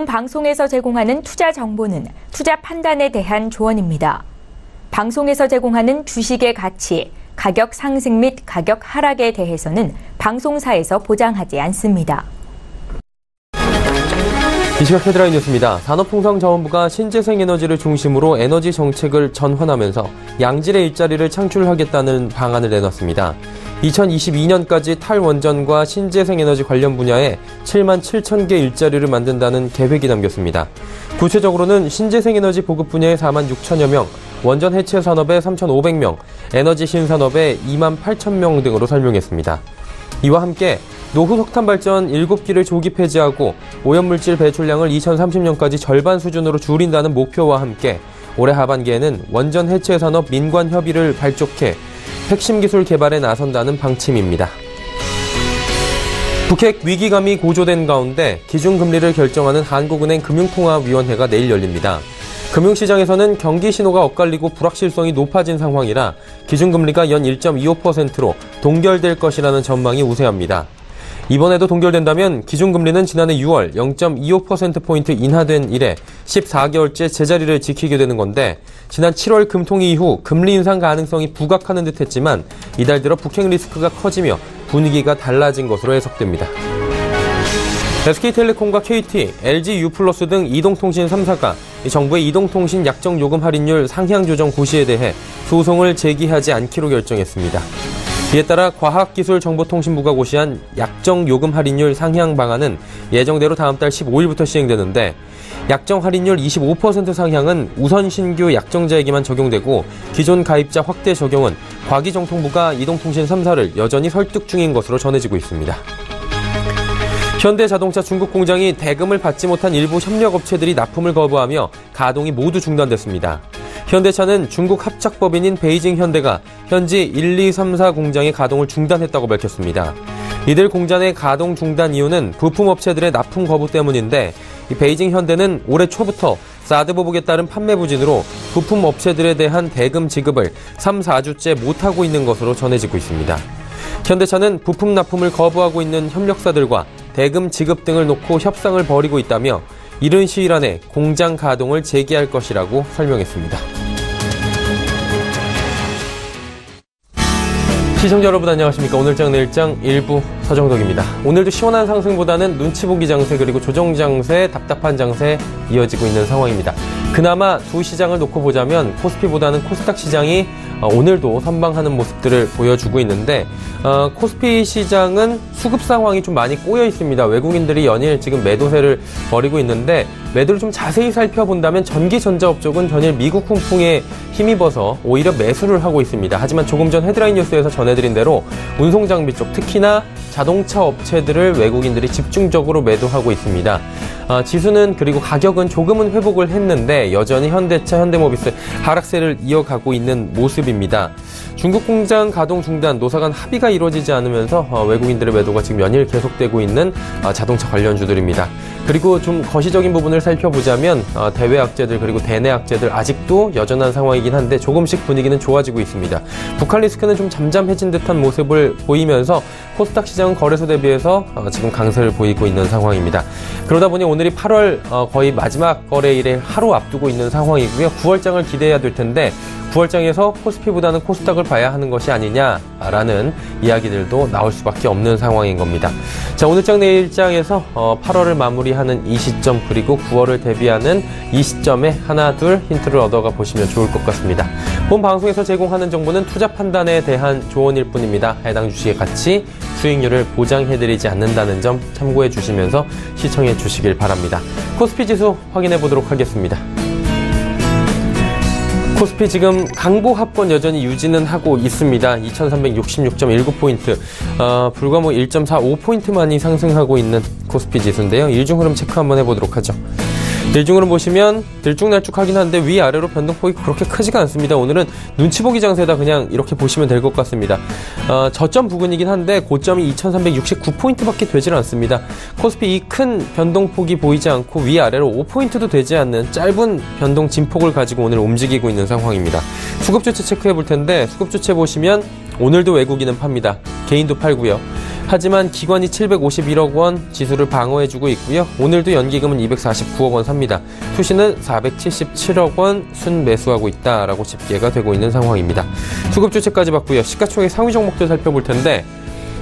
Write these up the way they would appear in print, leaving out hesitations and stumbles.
본 방송에서 제공하는 투자 정보는 투자 판단에 대한 조언입니다. 방송에서 제공하는 주식의 가치, 가격 상승 및 가격 하락에 대해서는 방송사에서 보장하지 않습니다. 이 시각 헤드라인 뉴스입니다. 산업통상자원부가 신재생에너지를 중심으로 에너지 정책을 전환하면서 양질의 일자리를 창출하겠다는 방안을 내놨습니다. 2022년까지 탈원전과 신재생에너지 관련 분야에 7만 7천 개 일자리를 만든다는 계획이 담겼습니다. 구체적으로는 신재생에너지 보급 분야에 4만 6천여 명, 원전 해체 산업에 3,500명, 에너지 신산업에 2만 8천 명 등으로 설명했습니다. 이와 함께 노후 석탄 발전 7기를 조기 폐지하고 오염물질 배출량을 2030년까지 절반 수준으로 줄인다는 목표와 함께 올해 하반기에는 원전 해체 산업 민관 협의를 발족해 핵심 기술 개발에 나선다는 방침입니다. 북핵 위기감이 고조된 가운데 기준금리를 결정하는 한국은행 금융통화위원회가 내일 열립니다. 금융시장에서는 경기 신호가 엇갈리고 불확실성이 높아진 상황이라 기준금리가 연 1.25%로 동결될 것이라는 전망이 우세합니다. 이번에도 동결된다면 기준금리는 지난해 6월 0.25%포인트 인하된 이래 14개월째 제자리를 지키게 되는 건데 지난 7월 금통위 이후 금리 인상 가능성이 부각하는 듯 했지만 이달 들어 북핵 리스크가 커지며 분위기가 달라진 것으로 해석됩니다. SK텔레콤과 KT, LG U+ 등 이동통신 3사가 정부의 이동통신 약정요금 할인율 상향 조정 고시에 대해 소송을 제기하지 않기로 결정했습니다. 이에 따라 과학기술정보통신부가 고시한 약정요금 할인율 상향 방안은 예정대로 다음 달 15일부터 시행되는데 약정 할인율 25% 상향은 우선 신규 약정자에게만 적용되고 기존 가입자 확대 적용은 과기정통부가 이동통신 3사를 여전히 설득 중인 것으로 전해지고 있습니다. 현대자동차 중국 공장이 대금을 받지 못한 일부 협력업체들이 납품을 거부하며 가동이 모두 중단됐습니다. 현대차는 중국 합작법인인 베이징 현대가 현지 1, 2, 3, 4 공장의 가동을 중단했다고 밝혔습니다. 이들 공장의 가동 중단 이유는 부품업체들의 납품 거부 때문인데 베이징 현대는 올해 초부터 사드 보복에 따른 판매 부진으로 부품업체들에 대한 대금 지급을 3, 4주째 못하고 있는 것으로 전해지고 있습니다. 현대차는 부품 납품을 거부하고 있는 협력사들과 대금 지급 등을 놓고 협상을 벌이고 있다며 이른 시일 안에 공장 가동을 재개할 것이라고 설명했습니다. 시청자 여러분 안녕하십니까. 오늘장 내일장 일부 서정덕입니다. 오늘도 시원한 상승보다는 눈치 보기 장세 그리고 조정 장세, 답답한 장세 이어지고 있는 상황입니다. 그나마 두 시장을 놓고 보자면 코스피보다는 코스닥 시장이 오늘도 선방하는 모습들을 보여주고 있는데 코스피 시장은 수급 상황이 좀 많이 꼬여 있습니다. 외국인들이 연일 지금 매도세를 벌이고 있는데 매도를 좀 자세히 살펴본다면 전기전자업 쪽은 전일 미국 훈풍에 힘입어서 오히려 매수를 하고 있습니다. 하지만 조금 전 헤드라인 뉴스에서 전해드린 대로 운송장비 쪽 특히나 자동차 업체들을 외국인들이 집중적으로 매도하고 있습니다. 지수는 그리고 가격은 조금은 회복을 했는데 여전히 현대차, 현대모비스 하락세를 이어가고 있는 모습입니다. 중국 공장 가동 중단, 노사 간 합의가 이루어지지 않으면서 외국인들의 매도가 지금 연일 계속되고 있는 자동차 관련주들입니다. 그리고 좀 거시적인 부분을 살펴보자면 대외 악재들 그리고 대내 악재들 아직도 여전한 상황이긴 한데 조금씩 분위기는 좋아지고 있습니다. 북한 리스크는 좀 잠잠해진 듯한 모습을 보이면서 코스닥 시장은 거래소 대비해서 지금 강세를 보이고 있는 상황입니다. 그러다 보니 오늘이 8월 거의 마지막 거래일에 하루 앞두고 있는 상황이고요. 9월장을 기대해야 될 텐데 9월장에서 코스피보다는 코스닥을 봐야 하는 것이 아니냐라는 이야기들도 나올 수밖에 없는 상황인 겁니다. 자, 오늘장 내일장에서 8월을 마무리하는 이 시점 그리고 9월을 대비하는 이 시점에 하나 둘 힌트를 얻어가 보시면 좋을 것 같습니다. 본 방송에서 제공하는 정보는 투자 판단에 대한 조언일 뿐입니다. 해당 주식의 가치, 수익률을 보장해드리지 않는다는 점 참고해 주시면서 시청해 주시길 바랍니다. 코스피 지수 확인해 보도록 하겠습니다. 코스피 지금 강보합권 여전히 유지는 하고 있습니다. 2366.19포인트, 불과 1.45포인트만이 상승하고 있는 코스피 지수인데요. 일중 흐름 체크 한번 해보도록 하죠. 일중 흐름 보시면 들쭉날쭉하긴 한데 위아래로 변동폭이 그렇게 크지가 않습니다. 오늘은 눈치 보기 장세다 그냥 이렇게 보시면 될 것 같습니다. 저점 부근이긴 한데 고점이 2369포인트밖에 되질 않습니다. 코스피 이 큰 변동폭이 보이지 않고 위아래로 5포인트도 되지 않는 짧은 변동 진폭을 가지고 오늘 움직이고 있는 상황입니다. 수급주체 체크해 볼 텐데 수급주체 보시면 오늘도 외국인은 팝니다. 개인도 팔고요. 하지만 기관이 751억 원 지수를 방어해주고 있고요. 오늘도 연기금은 249억 원 삽니다. 투시는 477억 원 순매수하고 있다라고 집계가 되고 있는 상황입니다. 수급 주체까지 봤고요. 시가총액 상위 종목들 살펴볼 텐데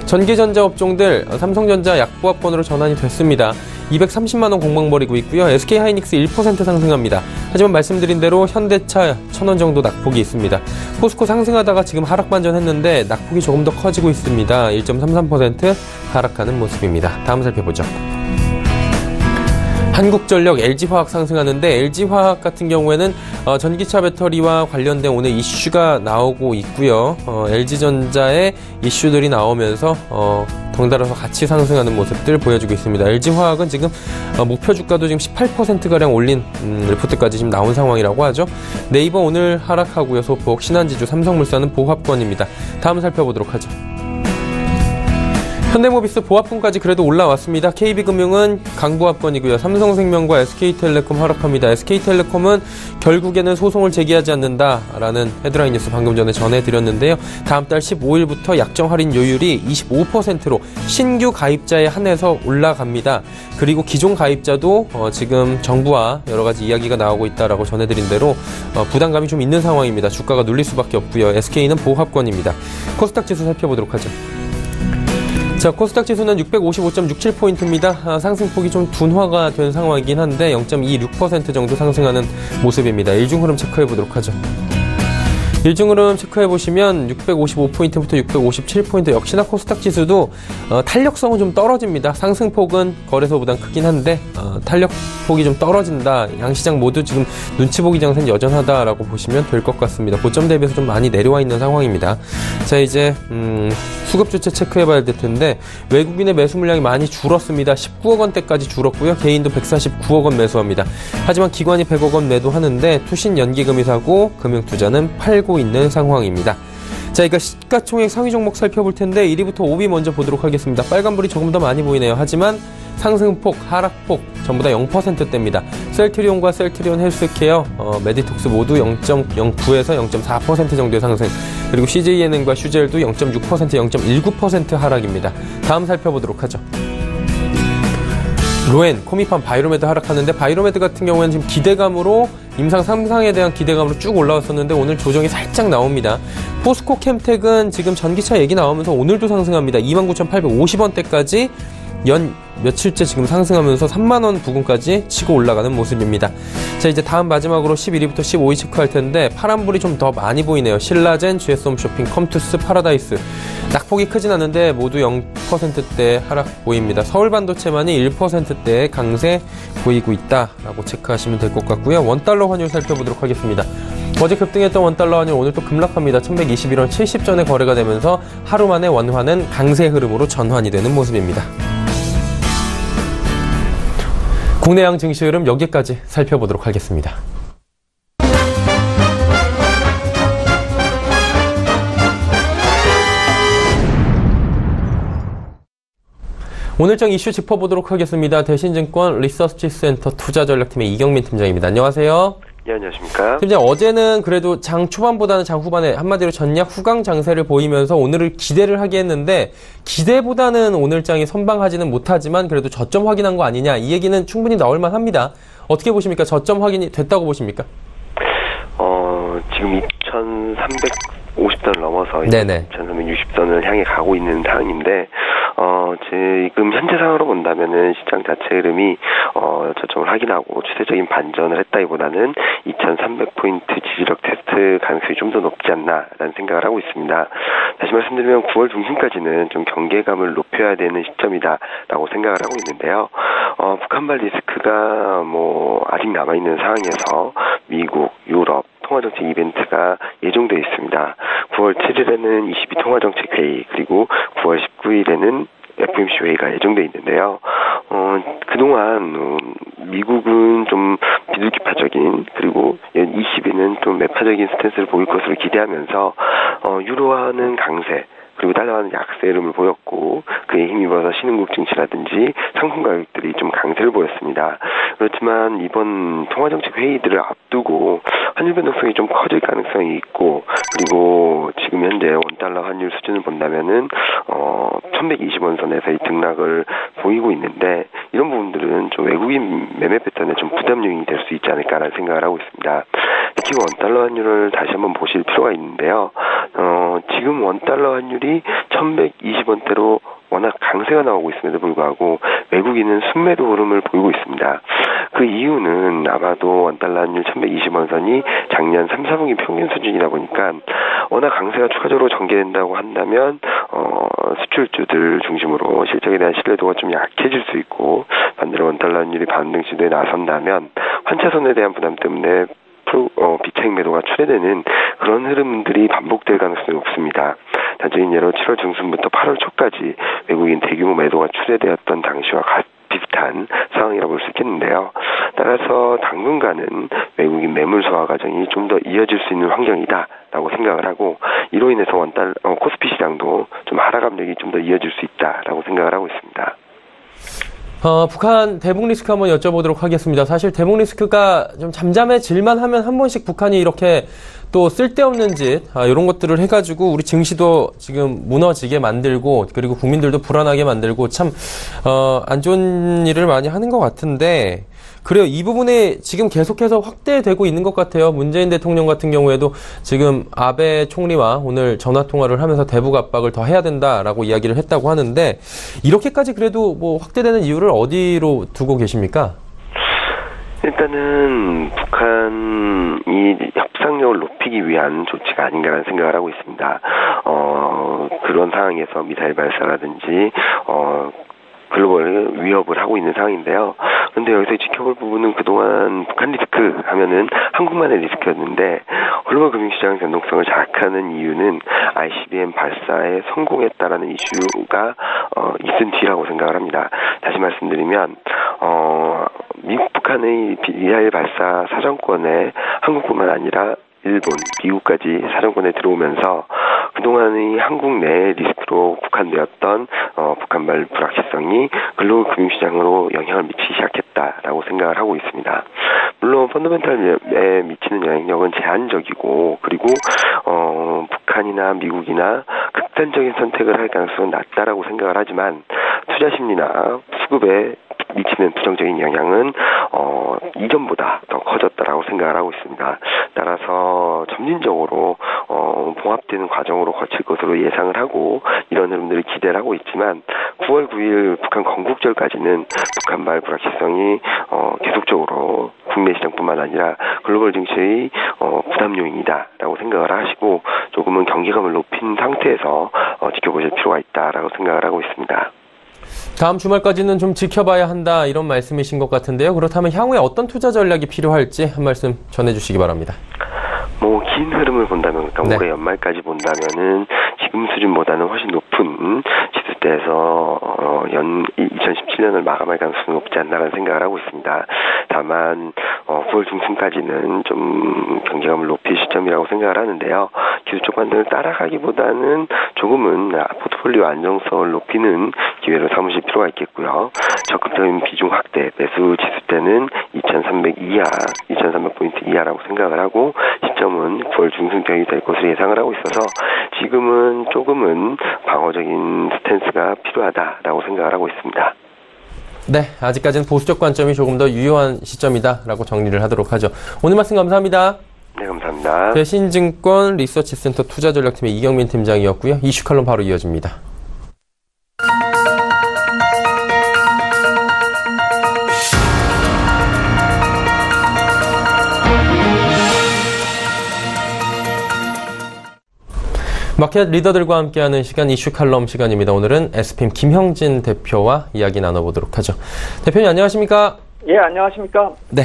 전기전자 업종들 삼성전자 약보합권으로 전환이 됐습니다. 230만 원 공방 벌이고 있고요. SK하이닉스 1% 상승합니다. 하지만 말씀드린 대로 현대차 1,000원 정도 낙폭이 있습니다. 포스코 상승하다가 지금 하락 반전했는데 낙폭이 조금 더 커지고 있습니다. 1.33% 하락하는 모습입니다. 다음 살펴보죠. 한국전력, LG화학 상승하는데 LG화학 같은 경우에는 전기차 배터리와 관련된 오늘 이슈가 나오고 있고요. LG전자의 이슈들이 나오면서 덩달아서 같이 상승하는 모습들 보여주고 있습니다. LG화학은 지금 목표 주가도 지금 18%가량 올린 리포트까지 지금 나온 상황이라고 하죠. 네이버 오늘 하락하고요. 소폭, 신한지주, 삼성물산은 보합권입니다. 다음 살펴보도록 하죠. 현대모비스 보합권까지 그래도 올라왔습니다. KB금융은 강보합권이고요. 삼성생명과 SK텔레콤 하락합니다. SK텔레콤은 결국에는 소송을 제기하지 않는다라는 헤드라인 뉴스 방금 전에 전해드렸는데요. 다음 달 15일부터 약정 할인 요율이 25%로 신규 가입자에 한해서 올라갑니다. 그리고 기존 가입자도 지금 정부와 여러 가지 이야기가 나오고 있다라고 전해드린 대로 부담감이 좀 있는 상황입니다. 주가가 눌릴 수밖에 없고요. SK는 보합권입니다. 코스닥 지수 살펴보도록 하죠. 자, 코스닥 지수는 655.67포인트입니다. 상승폭이 좀 둔화가 된 상황이긴 한데 0.26% 정도 상승하는 모습입니다. 일중 흐름 체크해 보도록 하죠. 일중 흐름 체크해 보시면 655포인트부터 657포인트 역시나 코스닥 지수도 탄력성은 좀 떨어집니다. 상승폭은 거래소보단 크긴 한데 탄력폭이 좀 떨어진다. 양시장 모두 지금 눈치 보기 장세는 여전하다라고 보시면 될 것 같습니다. 고점 대비해서 좀 많이 내려와 있는 상황입니다. 자, 이제 수급 주체 체크해 봐야 될 텐데 외국인의 매수 물량이 많이 줄었습니다. 19억 원대까지 줄었고요. 개인도 149억 원 매수합니다. 하지만 기관이 100억 원 매도하는데 투신 연기금이 사고 금융투자는 팔고 있는 상황입니다. 자, 이거 시가총액 상위 종목 살펴볼 텐데 1위부터 5위 먼저 보도록 하겠습니다. 빨간불이 조금 더 많이 보이네요. 하지만 상승폭, 하락폭 전부 다 0%대입니다. 셀트리온과 셀트리온 헬스케어, 메디톡스 모두 0.09에서 0.4% 정도의 상승. 그리고 CJENM과 슈젤도 0.6%, 0.19% 하락입니다. 다음 살펴보도록 하죠. 로엔, 코미팜, 바이로메드 하락하는데 바이로메드 같은 경우에는 지금 기대감으로 임상 3상에 대한 기대감으로 쭉 올라왔었는데 오늘 조정이 살짝 나옵니다. 포스코 캠텍은 지금 전기차 얘기 나오면서 오늘도 상승합니다. 29,850원대까지 연 며칠째 지금 상승하면서 3만원 부근까지 치고 올라가는 모습입니다. 자, 이제 다음 마지막으로 11위부터 15위 체크할 텐데 파란불이 좀 더 많이 보이네요. 신라젠, GS홈쇼핑, 컴투스, 파라다이스. 낙폭이 크진 않은데 모두 0%대 하락 보입니다. 서울반도체만이 1%대의 강세 보이고 있다라고 체크하시면 될 것 같고요. 원달러 환율 살펴보도록 하겠습니다. 어제 급등했던 원달러 환율 오늘 또 급락합니다. 1121원 70전에 거래가 되면서 하루 만에 원화는 강세 흐름으로 전환이 되는 모습입니다. 국내양 증시 흐름 여기까지 살펴보도록 하겠습니다. 오늘장 이슈 짚어보도록 하겠습니다. 대신증권 리서치센터 투자전략팀의 이경민 팀장입니다. 안녕하세요. 네, 안녕하십니까. 팀장, 어제는 그래도 장 초반보다는 장 후반에 한마디로 전략 후강 장세를 보이면서 오늘을 기대를 하게 했는데 기대보다는 오늘장이 선방하지는 못하지만 그래도 저점 확인한 거 아니냐, 이 얘기는 충분히 나올 만합니다. 어떻게 보십니까? 저점 확인이 됐다고 보십니까? 지금 2,350선을 넘어서 2,360선을 향해 가고 있는 상황인데 지금 현재 상황으로 본다면은 시장 자체 흐름이 저점을 확인하고 추세적인 반전을 했다기보다는 2,300포인트 지지력 테스트 가능성이 좀 더 높지 않나라는 생각을 하고 있습니다. 다시 말씀드리면 9월 중순까지는 좀 경계감을 높여야 되는 시점이다라고 생각을 하고 있는데요. 북한발 리스크가 아직 남아있는 상황에서 미국, 유럽 통화정책 이벤트가 예정되어 있습니다. 9월 7일에는 22 통화정책회의, 그리고 9월 19일에는 FOMC 회의가 예정되어 있는데요. 그동안 미국은 좀 비둘기파적인, 그리고 20일은 좀 매파적인 스탠스를 보일 것으로 기대하면서 유로화는 강세, 그리고 달러화는 약세 흐름을 보였고 그에 힘입어서 신흥국 증시라든지 상품 가격들이 좀 강세를 보였습니다. 그렇지만 이번 통화정책 회의들을 앞두고 환율 변동성이 좀 커질 가능성이 있고, 그리고 지금 현재 원달러 환율 수준을 본다면은 1120원 선에서의 등락을 보이고 있는데 이런 부분들은 좀 외국인 매매 패턴에 좀 부담 요인이 될 수 있지 않을까라는 생각을 하고 있습니다. 특히 원달러 환율을 다시 한번 보실 필요가 있는데요. 지금 원달러 환율이 1120원대로 워낙 강세가 나오고 있음에도 불구하고 외국인은 순매도 흐름을 보이고 있습니다. 그 이유는 아마도 원달러 환율 1120원 선이 작년 3, 4분기 평균 수준이다 보니까 워낙 강세가 추가적으로 전개된다고 한다면 수출주들 중심으로 실적에 대한 신뢰도가 좀 약해질 수 있고 반대로 원달러 환율이 반등 시도에 나선다면 환차손에 대한 부담 때문에 비차익 매도가 출회되는 그런 흐름들이 반복될 가능성이 높습니다. 단적인 예로 7월 중순부터 8월 초까지 외국인 대규모 매도가 출회되었던 당시와 비슷한 상황이라고 볼 수 있겠는데요. 따라서 당분간은 외국인 매물 소화 과정이 좀 더 이어질 수 있는 환경이다라고 생각을 하고 이로 인해서 코스피 시장도 좀 하락 압력이 좀 더 이어질 수 있다라고 생각을 하고 있습니다. 북한 대북 리스크 한번 여쭤보도록 하겠습니다. 사실 대북 리스크가 좀 잠잠해질만 하면 한 번씩 북한이 이렇게 또 쓸데없는 짓, 이런 것들을 해가지고 우리 증시도 지금 무너지게 만들고 그리고 국민들도 불안하게 만들고 참, 안 좋은 일을 많이 하는 것 같은데 그래요. 이 부분에 지금 계속해서 확대되고 있는 것 같아요. 문재인 대통령 같은 경우에도 지금 아베 총리와 오늘 전화 통화를 하면서 대북 압박을 더 해야 된다라고 이야기를 했다고 하는데 이렇게까지 그래도 뭐 확대되는 이유를 어디로 두고 계십니까? 일단은 북한이 협상력을 높이기 위한 조치가 아닌가라는 생각을 하고 있습니다. 그런 상황에서 미사일 발사라든지 글로벌 위협을 하고 있는 상황인데요. 그런데 여기서 지켜볼 부분은 그동안 북한 리스크 하면은 한국만의 리스크였는데 글로벌 금융시장 변동성을 자극하는 이유는 ICBM 발사에 성공했다라는 이슈가 있은 뒤라고 생각을 합니다. 다시 말씀드리면 미국 북한의 미사일 발사 사정권에 한국뿐만 아니라 일본, 미국까지 사정권에 들어오면서 그동안의 한국 내 리스크로 국한되었던 북한발 불확실성이 글로벌 금융시장으로 영향을 미치기 시작했다라고 생각을 하고 있습니다. 물론 펀더멘털에 미치는 영향력은 제한적이고 그리고 북한이나 미국이나 극단적인 선택을 할 가능성은 낮다라고 생각을 하지만 투자 심리나 수급에 미치는 부정적인 영향은 이전보다 더 커졌다라고 생각을 하고 있습니다. 따라서 점진적으로 봉합되는 과정으로 거칠 것으로 예상을 하고 이런 흐름들을 기대를 하고 있지만 9월 9일 북한 건국절까지는 북한발 불확실성이 계속적으로 국내 시장뿐만 아니라 글로벌 증시의 부담 요인이다라고 생각을 하시고 조금은 경계감을 높인 상태에서 지켜보실 필요가 있다라고 생각을 하고 있습니다. 다음 주말까지는 좀 지켜봐야 한다 이런 말씀이신 것 같은데요. 그렇다면 향후에 어떤 투자 전략이 필요할지 한 말씀 전해주시기 바랍니다. 긴 흐름을 본다면, 그러니까 올해 연말까지 본다면은 지금 수준보다는 훨씬 높은 지수대에서 2017년을 마감할 가능성이 높지 않나라는 생각을 하고 있습니다. 다만 9월 중순까지는 좀 경계감을 높일 시점이라고 생각을 하는데요. 기술적 반등을 따라가기보다는 조금은 포트폴리오 안정성을 높이는 기회로 삼으실 필요가 있겠고요. 적극적인 비중 확대, 매수 지수대는 2300포인트 이하라고 생각을 하고 시점은 9월 중순경이 될 것으로 예상을 하고 있어서 지금은 조금은 방어적인 스탠스가 필요하다라고 생각을 하고 있습니다. 네, 아직까지는 보수적 관점이 조금 더 유효한 시점이다라고 정리를 하도록 하죠. 오늘 말씀 감사합니다. 네, 감사합니다. 대신증권 리서치센터 투자전략팀의 이경민 팀장이었고요. 이슈 칼럼 바로 이어집니다. 마켓 리더들과 함께하는 시간 이슈 칼럼 시간입니다. 오늘은 SPM 김형진 대표와 이야기 나눠보도록 하죠. 대표님 안녕하십니까? 예, 안녕하십니까? 네.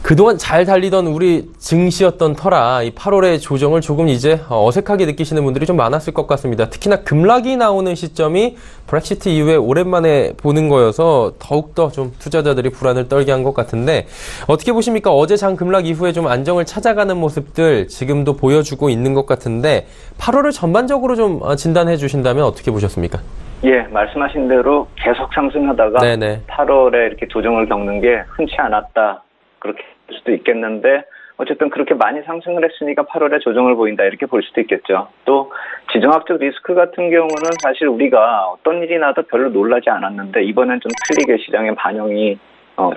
그동안 잘 달리던 우리 증시였던 터라 이 8월의 조정을 조금 이제 어색하게 느끼시는 분들이 좀 많았을 것 같습니다. 특히나 급락이 나오는 시점이 브렉시트 이후에 오랜만에 보는 거여서 더욱더 좀 투자자들이 불안을 떨게 한 것 같은데 어떻게 보십니까? 어제 장 급락 이후에 좀 안정을 찾아가는 모습들 지금도 보여주고 있는 것 같은데 8월을 전반적으로 좀 진단해 주신다면 어떻게 보셨습니까? 예, 말씀하신 대로 계속 상승하다가 네네. 8월에 이렇게 조정을 겪는 게 흔치 않았다. 그렇게 할 수도 있겠는데 어쨌든 그렇게 많이 상승을 했으니까 8월에 조정을 보인다 이렇게 볼 수도 있겠죠. 또 지정학적 리스크 같은 경우는 사실 우리가 어떤 일이 나도 별로 놀라지 않았는데 이번엔 좀 틀리게 시장에 반영이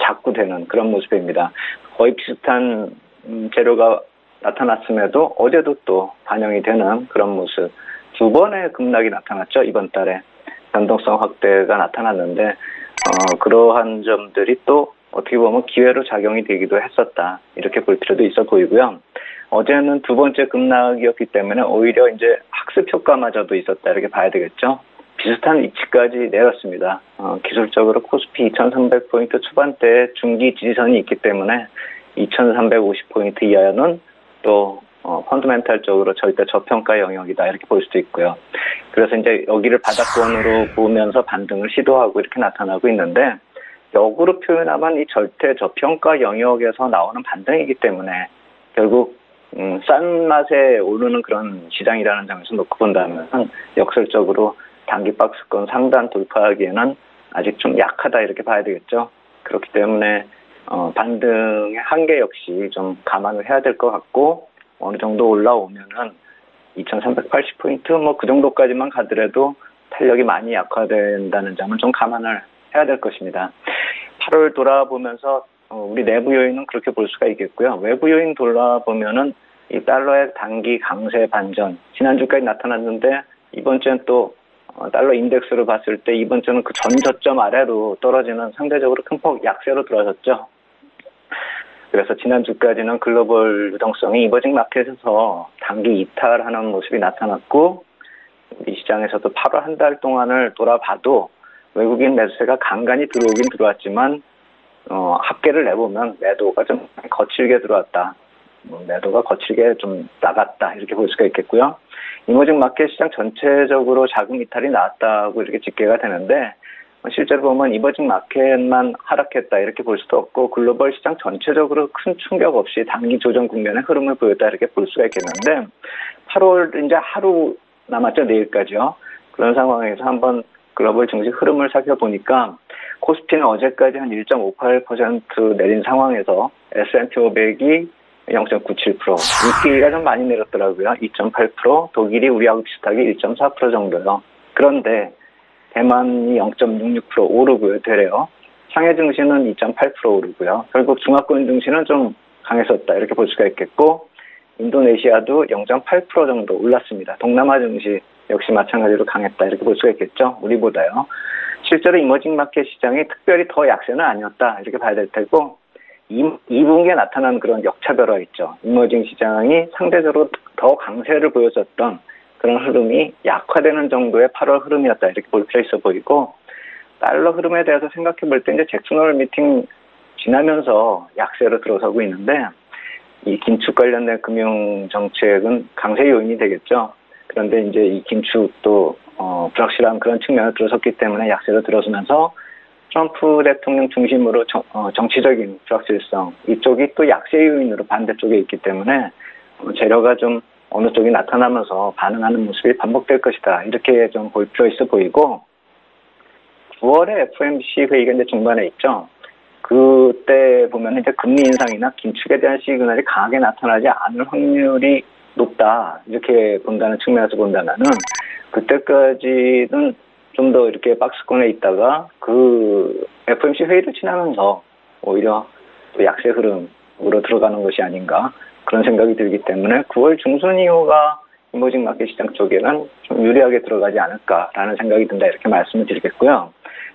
자꾸 되는 그런 모습입니다. 거의 비슷한 재료가 나타났음에도 어제도 또 반영이 되는 그런 모습. 두 번의 급락이 나타났죠. 이번 달에 변동성 확대가 나타났는데 그러한 점들이 또 어떻게 보면 기회로 작용이 되기도 했었다. 이렇게 볼 필요도 있어 보이고요. 어제는 두 번째 급락이었기 때문에 오히려 이제 학습 효과마저도 있었다. 이렇게 봐야 되겠죠. 비슷한 위치까지 내렸습니다. 기술적으로 코스피 2300포인트 초반대에 중기 지지선이 있기 때문에 2350포인트 이하는 또 펀더멘탈적으로 절대 저평가 영역이다. 이렇게 볼 수도 있고요. 그래서 이제 여기를 바닥권으로 보면서 반등을 시도하고 이렇게 나타나고 있는데 역으로 표현하면 이 절대 저평가 영역에서 나오는 반등이기 때문에 결국 싼 맛에 오르는 그런 시장이라는 점에서 놓고 본다면 역설적으로 단기 박스권 상단 돌파하기에는 아직 좀 약하다 이렇게 봐야 되겠죠. 그렇기 때문에 반등의 한계 역시 좀 감안을 해야 될 것 같고 어느 정도 올라오면은 2380포인트 뭐 그 정도까지만 가더라도 탄력이 많이 약화된다는 점은 좀 감안을 해야 될 것입니다. 8월 돌아보면서 우리 내부 요인은 그렇게 볼 수가 있겠고요. 외부 요인 돌아보면은 이 달러의 단기 강세 반전 지난주까지 나타났는데 이번 주엔 또 달러 인덱스로 봤을 때 이번 주는 그 전 저점 아래로 떨어지는 상대적으로 큰 폭 약세로 들어섰죠. 그래서 지난주까지는 글로벌 유동성이 이머징 마켓에서 단기 이탈하는 모습이 나타났고 이 시장에서도 8월 한 달 동안을 돌아봐도 외국인 매수세가 간간히 들어오긴 들어왔지만 합계를 내보면 매도가 좀 거칠게 들어왔다. 매도가 거칠게 좀 나갔다. 이렇게 볼 수가 있겠고요. 이머징 마켓 시장 전체적으로 자금 이탈이 나왔다고 이렇게 집계가 되는데 실제로 보면 이머징 마켓만 하락했다 이렇게 볼 수도 없고 글로벌 시장 전체적으로 큰 충격 없이 단기 조정 국면의 흐름을 보였다 이렇게 볼 수가 있겠는데 8월 이제 하루 남았죠. 내일까지요. 그런 상황에서 한번 글로벌 증시 흐름을 살펴보니까 코스피는 어제까지 한 1.58% 내린 상황에서 S&P 500이 0.97%, 일기가 좀 많이 내렸더라고요. 2.8%, 독일이 우리하고 비슷하게 1.4% 정도요. 그런데 대만이 0.66% 오르고요. 되래요. 상해 증시는 2.8% 오르고요. 결국 중화권 증시는 좀 강했었다. 이렇게 볼 수가 있겠고 인도네시아도 0.8% 정도 올랐습니다. 동남아 증시 역시 마찬가지로 강했다. 이렇게 볼 수가 있겠죠. 우리보다요. 실제로 이머징 마켓 시장이 특별히 더 약세는 아니었다. 이렇게 봐야 될 테고 2분기에 나타난 그런 역차별화 있죠. 이머징 시장이 상대적으로 더 강세를 보여줬던 그런 흐름이 약화되는 정도의 8월 흐름이었다. 이렇게 볼 필요 있어 보이고 달러 흐름에 대해서 생각해 볼 때 이제 잭슨 홀 미팅 지나면서 약세로 들어서고 있는데 이 긴축 관련된 금융 정책은 강세 요인이 되겠죠. 그런데 이제 이 긴축도 불확실한 그런 측면에 들어섰기 때문에 약세로 들어서면서 트럼프 대통령 중심으로 정치적인 불확실성 이쪽이 또 약세 요인으로 반대쪽에 있기 때문에 재료가 좀 어느 쪽이 나타나면서 반응하는 모습이 반복될 것이다. 이렇게 좀 볼 필요 있어 보이고 9월에 FOMC 회의가 이제 중반에 있죠. 그때 보면 이제 금리 인상이나 긴축에 대한 시그널이 강하게 나타나지 않을 확률이 높다. 이렇게 본다는 측면에서 본다면은 그때까지는 좀 더 이렇게 박스권에 있다가 그 FOMC 회의를 지나면서 오히려 또 약세 흐름으로 들어가는 것이 아닌가 그런 생각이 들기 때문에 9월 중순 이후가 이머징 마켓 시장 쪽에는 좀 유리하게 들어가지 않을까라는 생각이 든다 이렇게 말씀을 드리겠고요.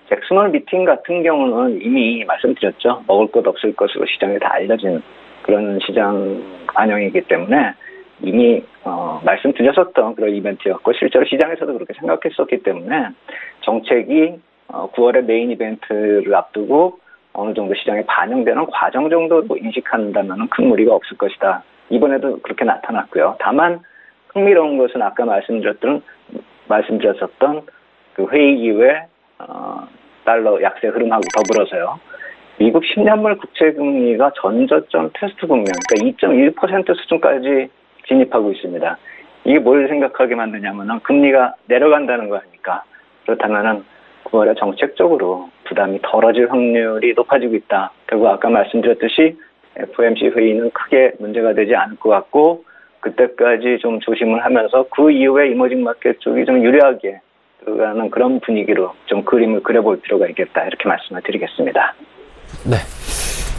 잭슨 홀 미팅 같은 경우는 이미 말씀드렸죠. 먹을 것 없을 것으로 시장에 다 알려진 그런 시장 반영이기 때문에 이미 말씀드렸었던 그런 이벤트였고 실제로 시장에서도 그렇게 생각했었기 때문에 정책이 9월에 메인 이벤트를 앞두고 어느 정도 시장에 반영되는 과정 정도로 인식한다면 큰 무리가 없을 것이다. 이번에도 그렇게 나타났고요. 다만 흥미로운 것은 아까 말씀드렸었던 그 회의 이후에 달러 약세 흐름하고 더불어서요. 미국 10년물 국채금리가 전저점 테스트 국면, 그러니까 2.1% 수준까지 진입하고 있습니다. 이게 뭘 생각하게 만드냐면은 금리가 내려간다는 거 아닙니까? 그렇다면은 9월에 정책적으로 부담이 덜어질 확률이 높아지고 있다. 결국 아까 말씀드렸듯이 FOMC 회의는 크게 문제가 되지 않을 것 같고 그때까지 좀 조심을 하면서 그 이후에 이머징 마켓 쪽이 좀 유리하게 들어가는 그런 분위기로 좀 그림을 그려볼 필요가 있겠다 이렇게 말씀을 드리겠습니다. 네.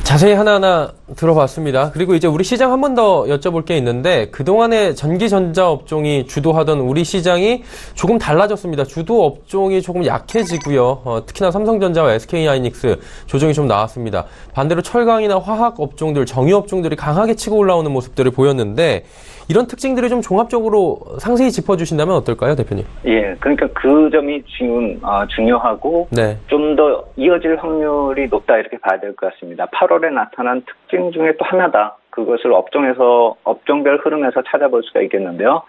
자세히 하나하나 들어봤습니다. 그리고 이제 우리 시장 한 번 더 여쭤볼 게 있는데 그동안에 전기전자 업종이 주도하던 우리 시장이 조금 달라졌습니다. 주도 업종이 조금 약해지고요. 특히나 삼성전자와 SK하이닉스 조정이 좀 나왔습니다. 반대로 철강이나 화학 업종들, 정유 업종들이 강하게 치고 올라오는 모습들을 보였는데 이런 특징들을 좀 종합적으로 상세히 짚어주신다면 어떨까요, 대표님? 예, 그러니까 그 점이 지금 중요하고 네. 좀 더 이어질 확률이 높다 이렇게 봐야 될 것 같습니다. 8월에 나타난 특징 중에 또 하나다. 그것을 업종별 흐름에서 찾아볼 수가 있겠는데요.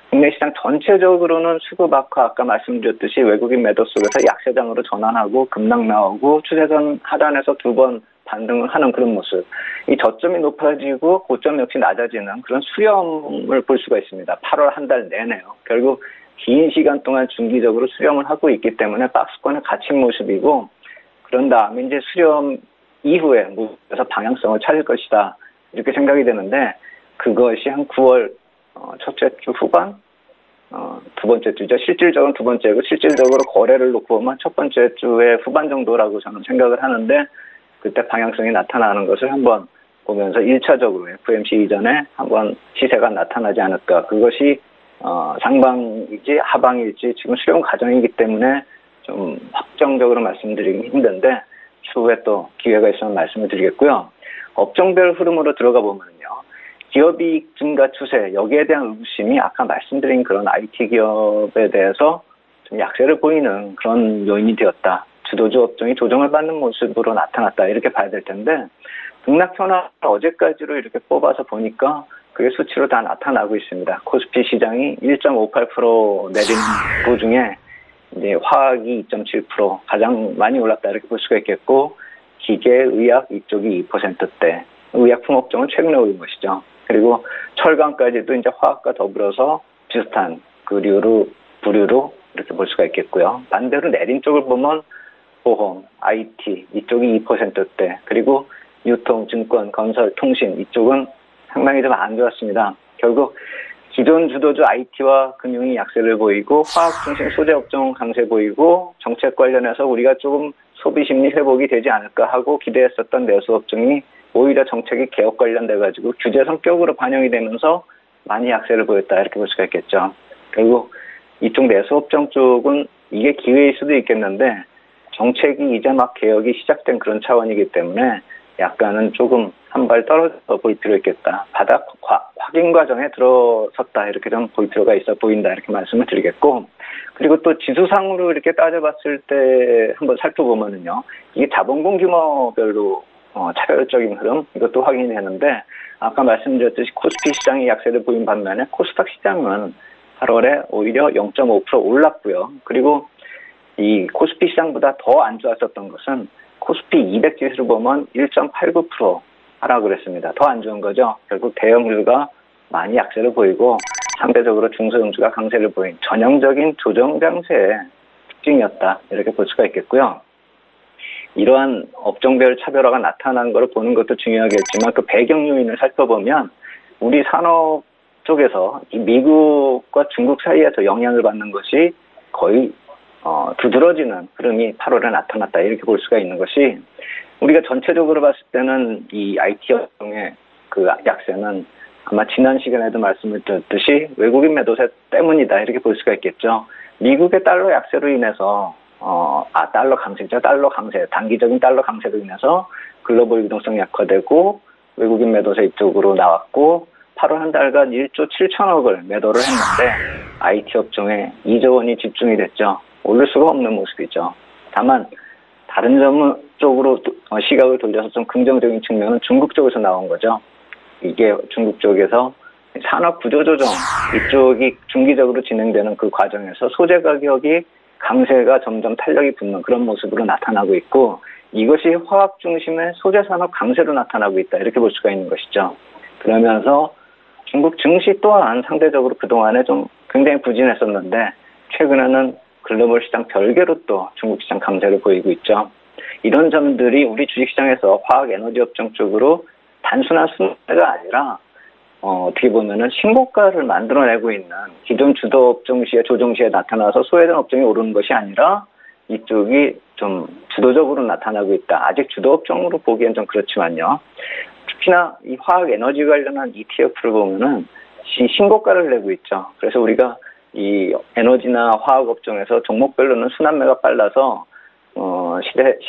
국내 시장 전체적으로는 수급 악화, 아까 말씀드렸듯이 외국인 매도 속에서 약세장으로 전환하고 급락 나오고 추세선 하단에서 두 번 반등을 하는 그런 모습. 이 저점이 높아지고 고점 역시 낮아지는 그런 수렴을 볼 수가 있습니다. 8월 한 달 내내요. 결국 긴 시간 동안 중기적으로 수렴을 하고 있기 때문에 박스권에 갇힌 모습이고 그런 다음에 이제 수렴 이후에 무에서 방향성을 찾을 것이다. 이렇게 생각이 되는데 그것이 한 9월 첫째 주 후반 두 번째 주죠. 실질적으로 두 번째고 실질적으로 거래를 놓고 보면 첫 번째 주의 후반 정도라고 저는 생각을 하는데 그때 방향성이 나타나는 것을 한번 보면서 1차적으로 FOMC 이전에 한번 시세가 나타나지 않을까. 그것이 상방일지 하방일지 지금 수렴 과정이기 때문에 좀 확정적으로 말씀드리기 힘든데 추후에 또 기회가 있으면 말씀을 드리겠고요. 업종별 흐름으로 들어가 보면요. 기업이익 증가 추세 여기에 대한 의구심이 아까 말씀드린 그런 IT 기업에 대해서 좀 약세를 보이는 그런 요인이 되었다. 주도주 업종이 조정을 받는 모습으로 나타났다. 이렇게 봐야 될 텐데 등락 현황을 어제까지로 이렇게 뽑아서 보니까 그게 수치로 다 나타나고 있습니다. 코스피 시장이 1.58% 내리는 그 중에 이제 화학이 2.7% 가장 많이 올랐다 이렇게 볼 수가 있겠고 기계, 의약 이쪽이 2%대 의약품 업종은 최근에 오른 것이죠. 그리고 철강까지도 이제 화학과 더불어서 비슷한 부류로 이렇게 볼 수가 있겠고요. 반대로 내린 쪽을 보면 보험, IT 이쪽이 2%대 그리고 유통, 증권, 건설, 통신 이쪽은 상당히 좀 안 좋았습니다. 결국 기존 주도주 IT와 금융이 약세를 보이고 화학 중심 소재 업종 강세 보이고 정책 관련해서 우리가 조금 소비 심리 회복이 되지 않을까 하고 기대했었던 내수 업종이 오히려 정책이 개혁 관련돼 가지고 규제 성격으로 반영이 되면서 많이 약세를 보였다 이렇게 볼 수가 있겠죠. 결국 이쪽 내수 업종 쪽은 이게 기회일 수도 있겠는데 정책이 이제 막 개혁이 시작된 그런 차원이기 때문에 약간은 조금 한 발 떨어져 볼 필요 있겠다. 바닥 확인 과정에 들어섰다. 이렇게 좀 볼 필요가 있어 보인다. 이렇게 말씀을 드리겠고. 그리고 또 지수상으로 이렇게 따져봤을 때 한번 살펴보면은요. 이게 자본금 규모별로 차별적인 흐름 이것도 확인이 되는데 아까 말씀드렸듯이 코스피 시장이 약세를 보인 반면에 코스닥 시장은 8월에 오히려 0.5% 올랐고요. 그리고 이 코스피 시장보다 더 안 좋았었던 것은 코스피 200 지수를 보면 1.89% 하락을 했습니다. 더 안 좋은 거죠. 결국 대형주가 많이 약세를 보이고 상대적으로 중소형주가 강세를 보인 전형적인 조정 장세의 특징이었다. 이렇게 볼 수가 있겠고요. 이러한 업종별 차별화가 나타난 것을 보는 것도 중요하겠지만 그 배경 요인을 살펴보면 우리 산업 쪽에서 이 미국과 중국 사이에서 영향을 받는 것이 거의 두드러지는 흐름이 8월에 나타났다. 이렇게 볼 수가 있는 것이 우리가 전체적으로 봤을 때는 이 IT 업종의 그 약세는 아마 지난 시간에도 말씀을 드렸듯이 외국인 매도세 때문이다. 이렇게 볼 수가 있겠죠. 미국의 달러 약세로 인해서 달러 강세죠. 달러 강세, 단기적인 달러 강세로 인해서 글로벌 유동성이 약화되고 외국인 매도세 이쪽으로 나왔고 8월 한 달간 1조 7천억을 매도를 했는데 IT 업종에 2조 원이 집중이 됐죠. 오를 수가 없는 모습이죠. 다만 다른 점 쪽으로 시각을 돌려서 좀 긍정적인 측면은 중국 쪽에서 나온 거죠. 이게 중국 쪽에서 산업 구조 조정 이쪽이 중기적으로 진행되는 그 과정에서 소재 가격이 강세가 점점 탄력이 붙는 그런 모습으로 나타나고 있고 이것이 화학 중심의 소재 산업 강세로 나타나고 있다. 이렇게 볼 수가 있는 것이죠. 그러면서 중국 증시 또한 상대적으로 그동안에 좀 굉장히 부진했었는데 최근에는 글로벌 시장 별개로 또 중국 시장 강세를 보이고 있죠. 이런 점들이 우리 주식시장에서 화학 에너지 업종 쪽으로 단순한 순매가 아니라 어떻게 보면은 신고가를 만들어내고 있는 기존 주도 업종 시에 조정 시에 나타나서 소외된 업종이 오르는 것이 아니라 이쪽이 좀 주도적으로 나타나고 있다. 아직 주도 업종으로 보기엔 좀 그렇지만요. 특히나 이 화학 에너지 관련한 ETF를 보면은 신고가를 내고 있죠. 그래서 우리가 이 에너지나 화학 업종에서 종목별로는 순환매가 빨라서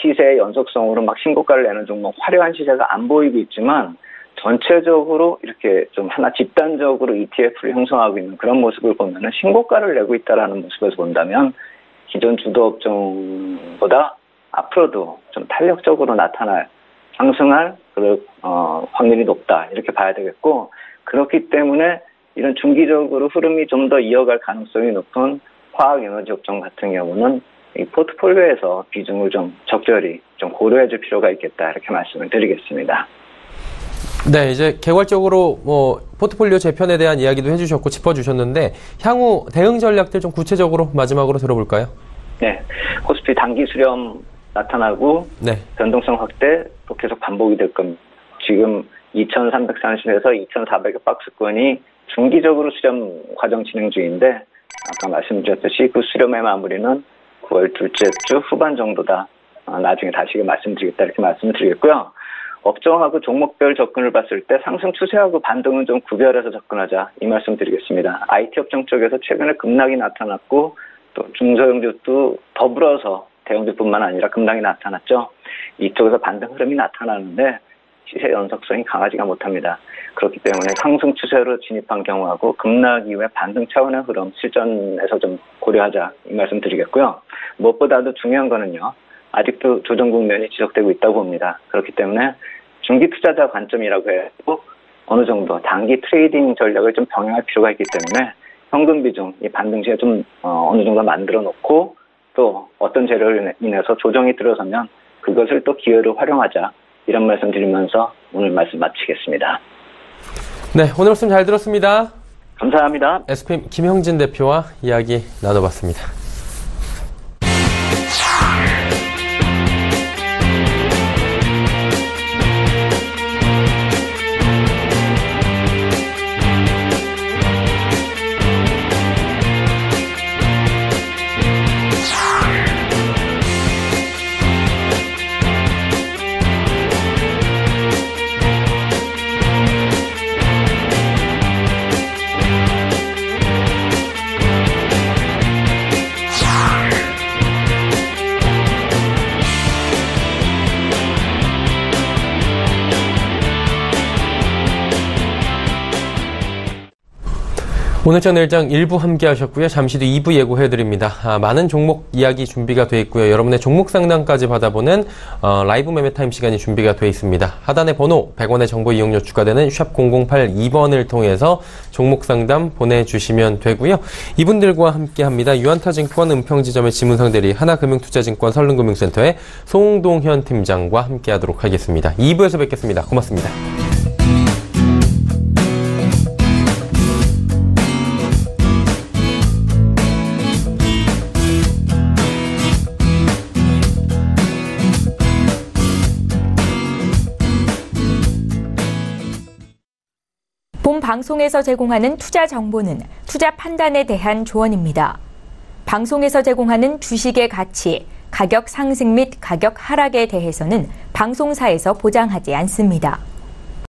시세의 연속성으로 막 신고가를 내는 종목 화려한 시세가 안 보이고 있지만 전체적으로 이렇게 좀 하나 집단적으로 ETF를 형성하고 있는 그런 모습을 보면은 신고가를 내고 있다라는 모습에서 본다면 기존 주도 업종보다 앞으로도 좀 탄력적으로 나타날 상승할 확률이 높다 이렇게 봐야 되겠고 그렇기 때문에 이런 중기적으로 흐름이 좀 더 이어갈 가능성이 높은 화학 에너지 업종 같은 경우는 이 포트폴리오에서 비중을 좀 적절히 좀 고려해 줄 필요가 있겠다 이렇게 말씀을 드리겠습니다. 네, 이제 개괄적으로 포트폴리오 재편에 대한 이야기도 해주셨고 짚어주셨는데 향후 대응 전략들 좀 구체적으로 마지막으로 들어볼까요? 네, 코스피 단기 수렴 나타나고 네. 변동성 확대 또 계속 반복이 될 겁니다. 지금 2,330에서 2,400의 박스권이 중기적으로 수렴 과정 진행 중인데 아까 말씀드렸듯이 그 수렴의 마무리는 9월 둘째 주 후반 정도다. 나중에 다시 말씀드리겠다 이렇게 말씀을 드리겠고요. 업종하고 종목별 접근을 봤을 때 상승 추세하고 반등은 좀 구별해서 접근하자 이 말씀 드리겠습니다. IT 업종 쪽에서 최근에 급락이 나타났고 또 중소형주도 더불어서 대형주뿐만 아니라 급락이 나타났죠. 이쪽에서 반등 흐름이 나타나는데 시세 연속성이 강하지가 못합니다. 그렇기 때문에 상승 추세로 진입한 경우하고 급락 이후에 반등 차원의 흐름 실전에서 좀 고려하자 이 말씀 드리겠고요. 무엇보다도 중요한 거는요. 아직도 조정 국면이 지속되고 있다고 봅니다. 그렇기 때문에 중기 투자자 관점이라고 해도 어느 정도 단기 트레이딩 전략을 좀 병행할 필요가 있기 때문에 현금 비중, 이 반등 시에 좀 어느 정도 만들어 놓고 또 어떤 재료로 인해서 조정이 들어서면 그것을 또 기회로 활용하자 이런 말씀 드리면서 오늘 말씀 마치겠습니다. 네, 오늘 말씀 잘 들었습니다. 감사합니다. SPM 김형진 대표와 이야기 나눠봤습니다. 오늘장 내일장 1부 함께 하셨고요. 잠시 뒤 2부 예고해드립니다. 많은 종목 이야기 준비가 돼 있고요. 여러분의 종목 상담까지 받아보는 라이브 매매 타임 시간이 준비가 돼 있습니다. 하단의 번호 100원의 정보 이용료 추가되는 샵 0082번을 통해서 종목 상담 보내주시면 되고요. 이분들과 함께합니다. 유한타증권 은평지점의 지문상대리 하나금융투자증권 설릉금융센터의 송동현 팀장과 함께하도록 하겠습니다. 2부에서 뵙겠습니다. 고맙습니다. 본 방송에서 제공하는 투자 정보는 투자 판단에 대한 조언입니다. 방송에서 제공하는 주식의 가치, 가격 상승 및 가격 하락에 대해서는 방송사에서 보장하지 않습니다.